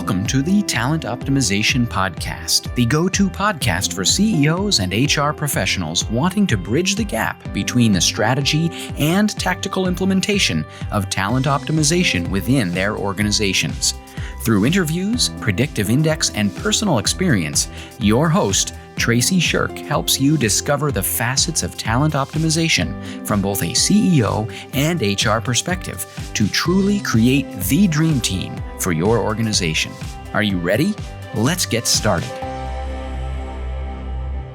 Welcome to the Talent Optimization Podcast, the go-to podcast for CEOs and HR professionals wanting to bridge the gap between the strategy and tactical implementation of talent optimization within their organizations. Through interviews, predictive index, and personal experience, your host, Tracy Shirk, helps you discover the facets of talent optimization from both a CEO and HR perspective to truly create the dream team for your organization. Are you ready? Let's get started.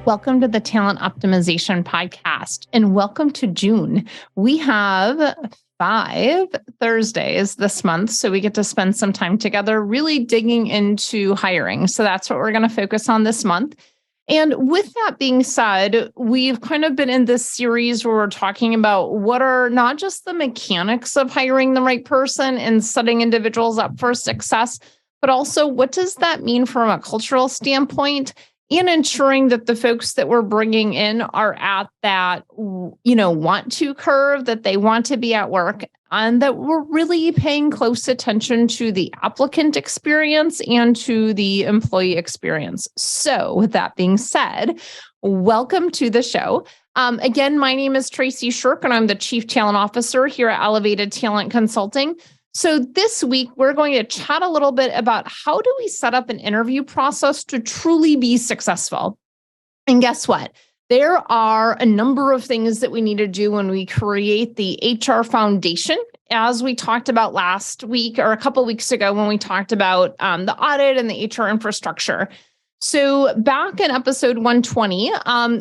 Welcome to the Talent Optimization Podcast, and welcome to June. We have 5 Thursdays this month, so we get to spend some time together really digging into hiring. So that's what we're going to focus on this month. And with that being said, we've kind of been in this series where we're talking about what are not just the mechanics of hiring the right person and setting individuals up for success, but also what does that mean from a cultural standpoint and ensuring that the folks that we're bringing in are at that, want to curve, that they want to be at work, and that we're really paying close attention to the applicant experience and to the employee experience. So with that being said, welcome to the show. Again, my name is Tracy Shirk, and I'm the Chief Talent Officer here at Elevated Talent Consulting. So this week, we're going to chat a little bit about how do we set up an interview process to truly be successful. And guess what? There are a number of things that we need to do when we create the HR foundation, as we talked about last week or a couple of weeks ago when we talked about the audit and the HR infrastructure. So back in episode 120,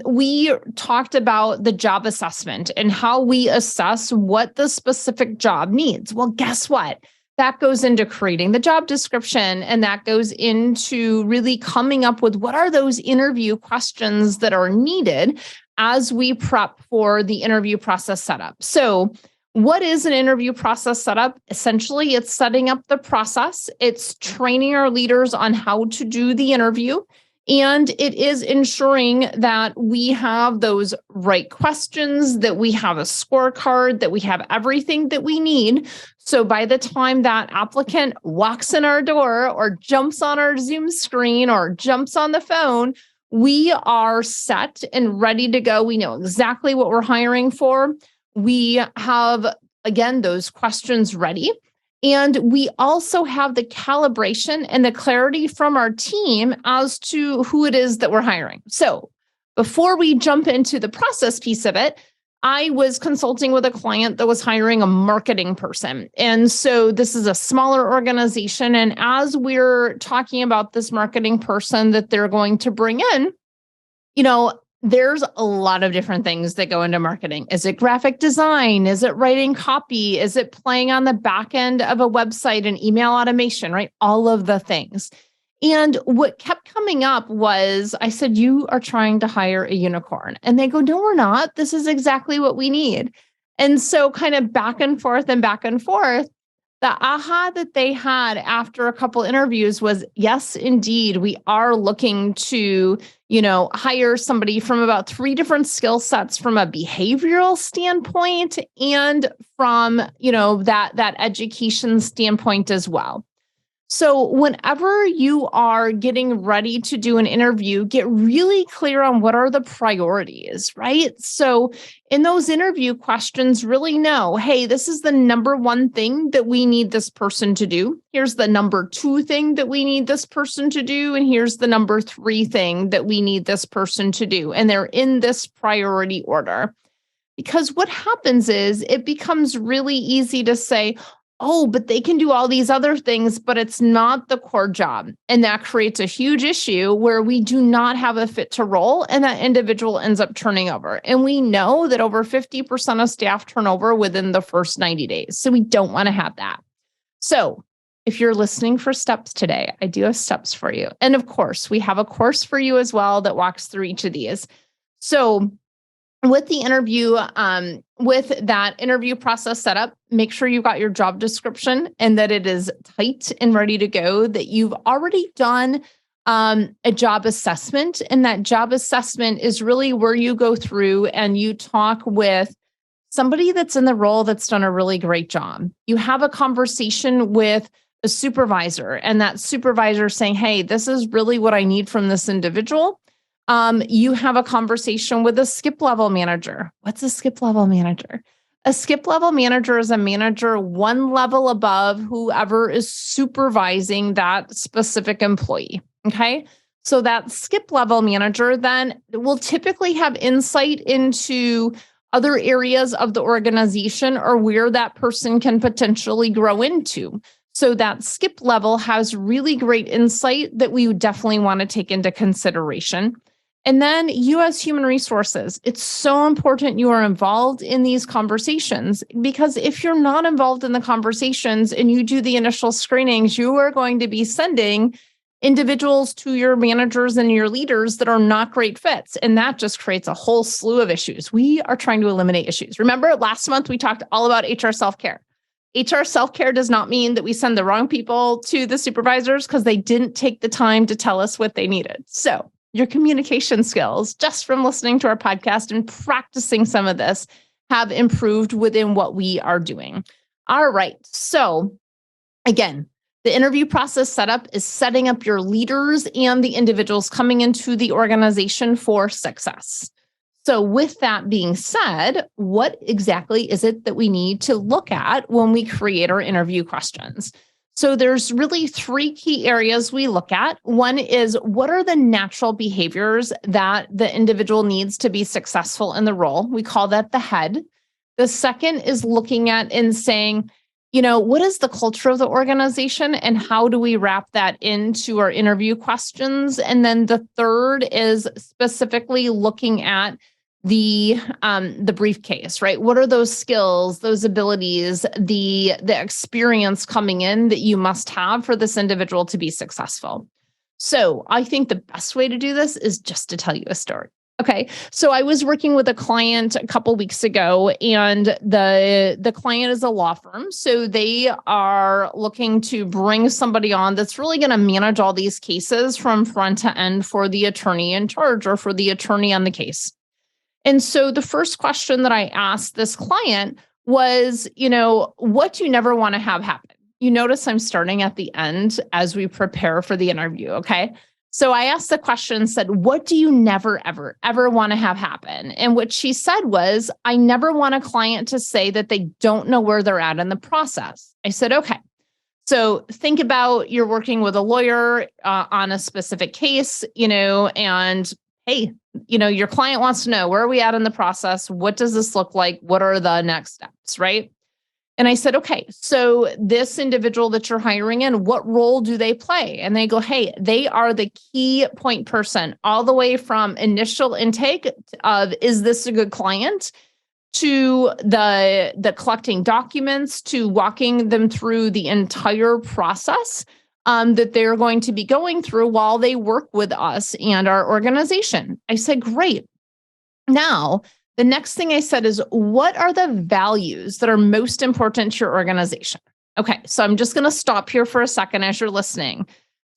we talked about the job assessment and how we assess what the specific job needs. Well, guess what? That goes into creating the job description, and that goes into really coming up with what are those interview questions that are needed as we prep for the interview process setup. So what is an interview process setup? Essentially, it's setting up the process. It's training our leaders on how to do the interview. And it is ensuring that we have those right questions, that we have a scorecard, that we have everything that we need. So by the time that applicant walks in our door or jumps on our Zoom screen or jumps on the phone, we are set and ready to go. We know exactly what we're hiring for. We have, again, those questions ready. And we also have the calibration and the clarity from our team as to who it is that we're hiring. So before we jump into the process piece of it, I was consulting with a client that was hiring a marketing person. And so this is a smaller organization. And as we're talking about this marketing person that they're going to bring in, there's a lot of different things that go into marketing. Is it graphic design? Is it writing copy? Is it playing on the back end of a website and email automation, right? All of the things. And what kept coming up was, I said, you are trying to hire a unicorn. And they go, no, we're not. This is exactly what we need. And so kind of back and forth, the aha that they had after a couple interviews was, yes, indeed, we are looking to, hire somebody from about 3 different skill sets from a behavioral standpoint and from, that education standpoint as well. So whenever you are getting ready to do an interview, get really clear on what are the priorities, right? So in those interview questions, really know, hey, this is the number 1 thing that we need this person to do. Here's the number 2 thing that we need this person to do. And here's the number 3 thing that we need this person to do. And they're in this priority order. Because what happens is it becomes really easy to say, oh, but they can do all these other things, but it's not the core job. And that creates a huge issue where we do not have a fit to role and that individual ends up turning over. And we know that over 50% of staff turn over within the first 90 days. So we don't want to have that. So if you're listening for steps today, I do have steps for you. And of course, we have a course for you as well that walks through each of these. So with the interview, with that interview process set up, make sure you've got your job description and that it is tight and ready to go, that you've already done a job assessment. And that job assessment is really where you go through and you talk with somebody that's in the role that's done a really great job. You have a conversation with a supervisor, and that supervisor saying, hey, this is really what I need from this individual. You have a conversation with a skip level manager. What's a skip level manager? A skip level manager is a manager one level above whoever is supervising that specific employee. Okay. So that skip level manager then will typically have insight into other areas of the organization or where that person can potentially grow into. So that skip level has really great insight that we would definitely want to take into consideration. And then you as human resources, it's so important you are involved in these conversations, because if you're not involved in the conversations and you do the initial screenings, you are going to be sending individuals to your managers and your leaders that are not great fits. And that just creates a whole slew of issues. We are trying to eliminate issues. Remember, last month we talked all about HR self-care. HR self-care does not mean that we send the wrong people to the supervisors because they didn't take the time to tell us what they needed. So your communication skills, just from listening to our podcast and practicing some of this, have improved within what we are doing. All right. So again, the interview process setup is setting up your leaders and the individuals coming into the organization for success. So with that being said, what exactly is it that we need to look at when we create our interview questions? So there's really three key areas we look at. One is, what are the natural behaviors that the individual needs to be successful in the role? We call that the head. The second is looking at and saying, what is the culture of the organization and how do we wrap that into our interview questions? And then the third is specifically looking at the briefcase, right? What are those skills, those abilities, the experience coming in that you must have for this individual to be successful? So I think the best way to do this is just to tell you a story. Okay. So I was working with a client a couple weeks ago, and the client is a law firm. So they are looking to bring somebody on that's really going to manage all these cases from front to end for the attorney in charge or for the attorney on the case. And so the first question that I asked this client was, what do you never want to have happen? You notice I'm starting at the end as we prepare for the interview. Okay. So I asked the question, said, what do you never, ever, ever want to have happen? And what she said was, I never want a client to say that they don't know where they're at in the process. I said, okay. So think about you're working with a lawyer on a specific case, and hey, your client wants to know, where are we at in the process? What does this look like? What are the next steps, right? And I said, okay, so this individual that you're hiring in, what role do they play? And they go, hey, they are the key point person all the way from initial intake of, is this a good client, to the collecting documents, to walking them through the entire process that they're going to be going through while they work with us and our organization. I said, great. Now, the next thing I said is, what are the values that are most important to your organization? Okay, so I'm just going to stop here for a second as you're listening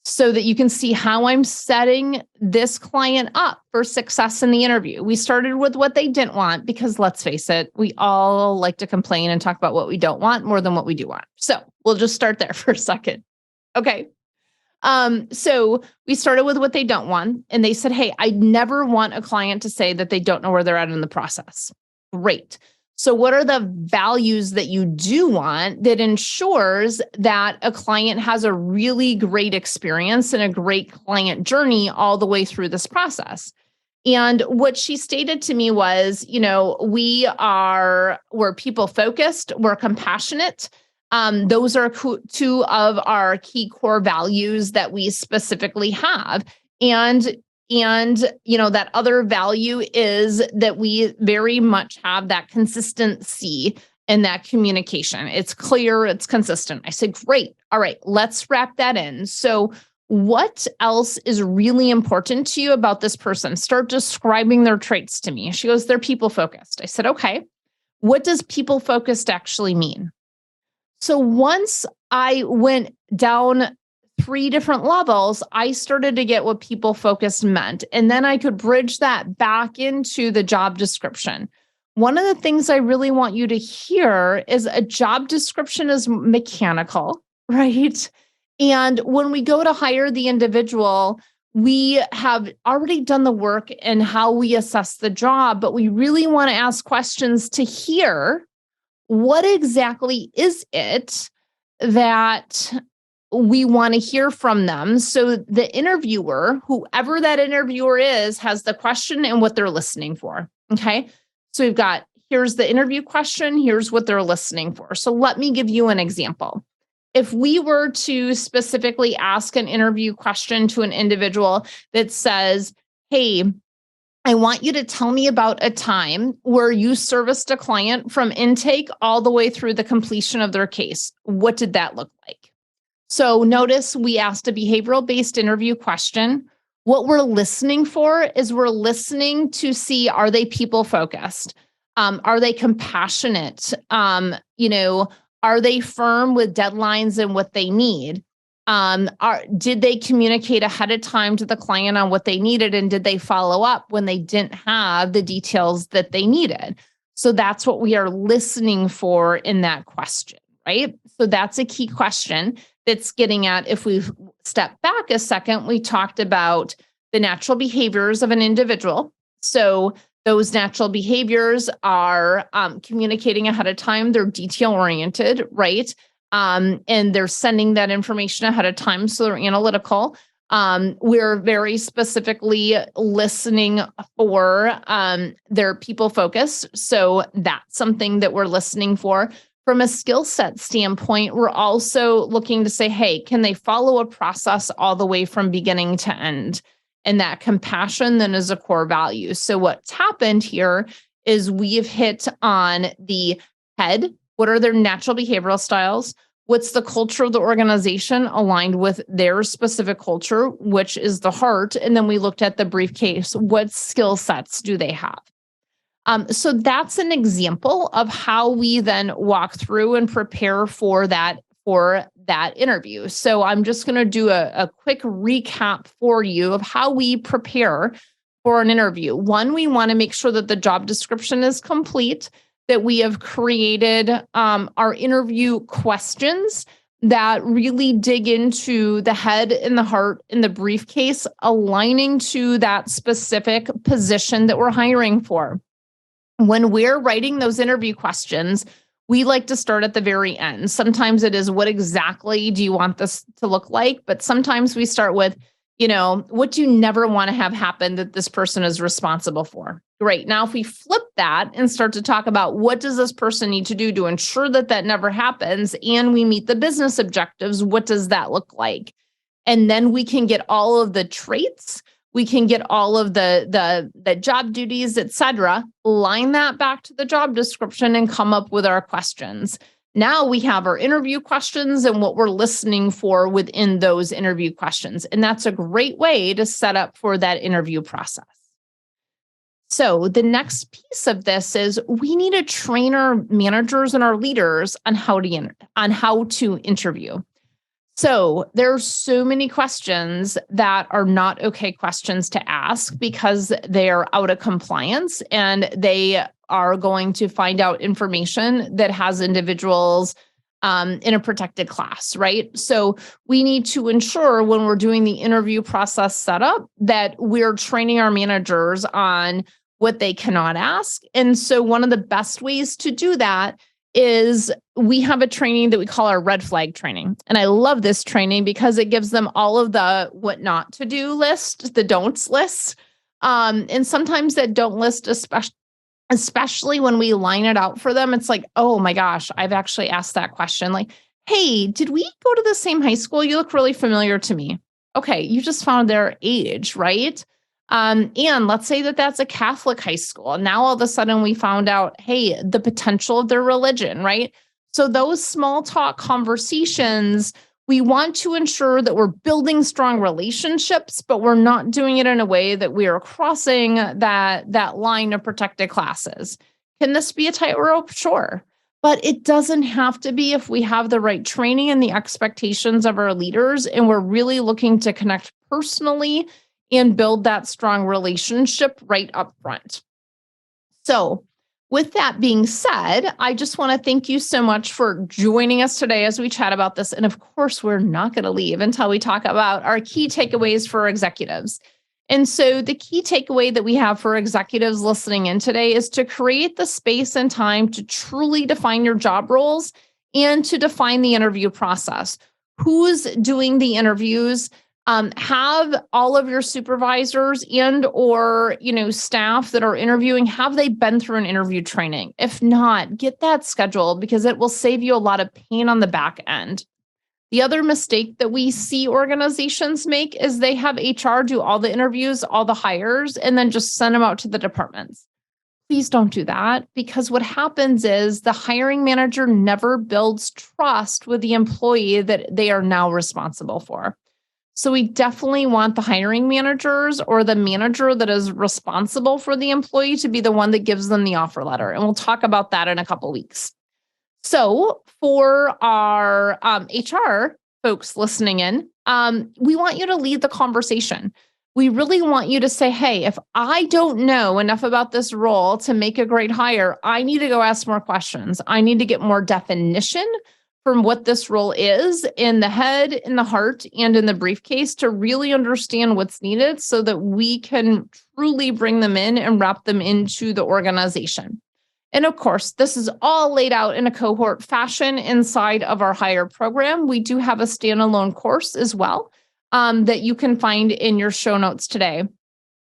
so that you can see how I'm setting this client up for success in the interview. We started with what they didn't want because, let's face it, we all like to complain and talk about what we don't want more than what we do want. So we'll just start there for a second. Okay. So we started with what they don't want, and they said, hey, I never want a client to say that they don't know where they're at in the process. Great. So what are the values that you do want that ensures that a client has a really great experience and a great client journey all the way through this process? And what she stated to me was, we're people focused, we're compassionate. Those are two of our key core values that we specifically have. And that other value is that we very much have that consistency in that communication. It's clear, it's consistent. I said, great. All right, let's wrap that in. So what else is really important to you about this person? Start describing their traits to me. She goes, they're people focused. I said, okay, what does people focused actually mean? So once I went down 3 different levels, I started to get what people focused meant. And then I could bridge that back into the job description. One of the things I really want you to hear is a job description is mechanical, right? And when we go to hire the individual, we have already done the work in how we assess the job, but we really want to ask questions to hear what exactly is it that we want to hear from them. So the interviewer, whoever that interviewer is, has the question and what they're listening for. Okay. So we've got, here's the interview question, here's what they're listening for. So let me give you an example. If we were to specifically ask an interview question to an individual that says, hey, I want you to tell me about a time where you serviced a client from intake all the way through the completion of their case. What did that look like? So notice we asked a behavioral-based interview question. What we're listening for is we're listening to see, are they people-focused? Are they compassionate? Are they firm with deadlines and what they need? Did they communicate ahead of time to the client on what they needed? And did they follow up when they didn't have the details that they needed? So that's what we are listening for in that question, right? So that's a key question that's getting at, if we step back a second, we talked about the natural behaviors of an individual. So those natural behaviors are communicating ahead of time. They're detail oriented, right? And they're sending that information ahead of time. So they're analytical. We're very specifically listening for their people focus. So that's something that we're listening for. From a skill set standpoint, we're also looking to say, hey, can they follow a process all the way from beginning to end? And that compassion then is a core value. So what's happened here is we have hit on the head. What are their natural behavioral styles? What's the culture of the organization aligned with their specific culture, which is the heart? And then we looked at the briefcase. What skill sets do they have? So that's an example of how we then walk through and prepare for that interview. So I'm just going to do a quick recap for you of how we prepare for an interview. One, we want to make sure that the job description is complete, that we have created our interview questions that really dig into the head and the heart and the briefcase, aligning to that specific position that we're hiring for. When we're writing those interview questions, we like to start at the very end. Sometimes it is, what exactly do you want this to look like? But sometimes we start with, what do you never want to have happen that this person is responsible for? Great. Now, if we flip that and start to talk about what does this person need to do to ensure that that never happens and we meet the business objectives, what does that look like? And then we can get all of the traits, we can get all of the job duties, et cetera, line that back to the job description and come up with our questions. Now we have our interview questions and what we're listening for within those interview questions. And that's a great way to set up for that interview process. So the next piece of this is we need to train our managers and our leaders on how to interview. So there's so many questions that are not okay questions to ask because they're out of compliance and they are going to find out information that has individuals in a protected class, right? So we need to ensure when we're doing the interview process setup that we're training our managers on what they cannot ask. And so one of the best ways to do that is we have a training that we call our red flag training. And I love this training because it gives them all of the what not to do list, the don'ts list. And sometimes that don't list, especially when we line it out for them, it's like, oh my gosh, I've actually asked that question. Like, hey, did we go to the same high school? You look really familiar to me. Okay, you just found their age, right? And let's say that that's a Catholic high school. And now all of a sudden we found out, hey, the potential of their religion, right? So those small talk conversations, we want to ensure that we're building strong relationships, but we're not doing it in a way that we are crossing that line of protected classes. Can this be a tightrope? Sure. But it doesn't have to be if we have the right training and the expectations of our leaders, and we're really looking to connect personally and build that strong relationship right up front. So With that being said, I just want to thank you so much for joining us today as we chat about this. And of course, we're not going to leave until we talk about our key takeaways for executives. And so the key takeaway that we have for executives listening in today is to create the space and time to truly define your job roles and to define the interview process. Who's doing the interviews? Have all of your supervisors and or staff that are interviewing, have they been through an interview training? If not, get that scheduled because it will save you a lot of pain on the back end. The other mistake that we see organizations make is they have HR do all the interviews, all the hires, and then just send them out to the departments. Please don't do that, because what happens is the hiring manager never builds trust with the employee that they are now responsible for. So we definitely want the hiring managers or the manager that is responsible for the employee to be the one that gives them the offer letter. And we'll talk about that in a couple of weeks. So for our HR folks listening in, we want you to lead the conversation. We really want you to say, hey, if I don't know enough about this role to make a great hire, I need to go ask more questions. I need to get more definition from what this role is in the head, in the heart, and in the briefcase to really understand what's needed so that we can truly bring them in and wrap them into the organization. And of course, this is all laid out in a cohort fashion inside of our Hire program. We do have a standalone course as well that you can find in your show notes today.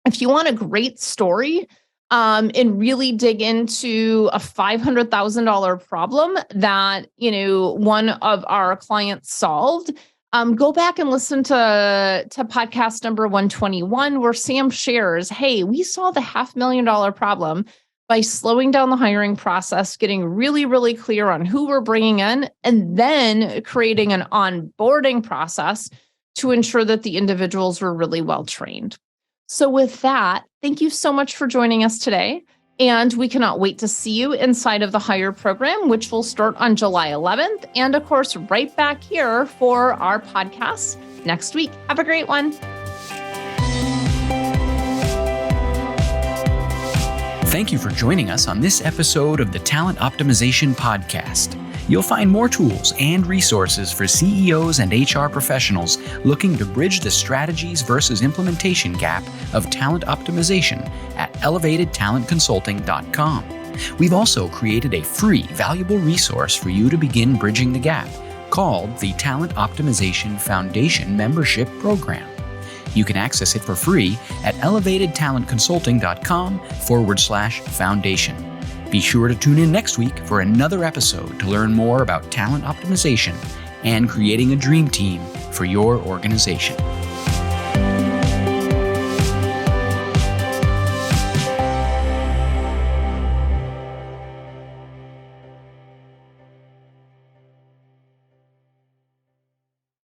If you want a great story, and really dig into a $500,000 problem that, one of our clients solved, go back and listen to podcast number 121, where Sam shares, hey, we solved a $500,000 problem by slowing down the hiring process, getting really, really clear on who we're bringing in, and then creating an onboarding process to ensure that the individuals were really well trained. So with that, thank you so much for joining us today. And we cannot wait to see you inside of the Hire program, which will start on July 11th. And of course, right back here for our podcast next week. Have a great one. Thank you for joining us on this episode of the Talent Optimization Podcast. You'll find more tools and resources for CEOs and HR professionals looking to bridge the strategies versus implementation gap of talent optimization at elevatedtalentconsulting.com. We've also created a free, valuable resource for you to begin bridging the gap called the Talent Optimization Foundation Membership Program. You can access it for free at elevatedtalentconsulting.com/foundation. Be sure to tune in next week for another episode to learn more about talent optimization and creating a dream team for your organization.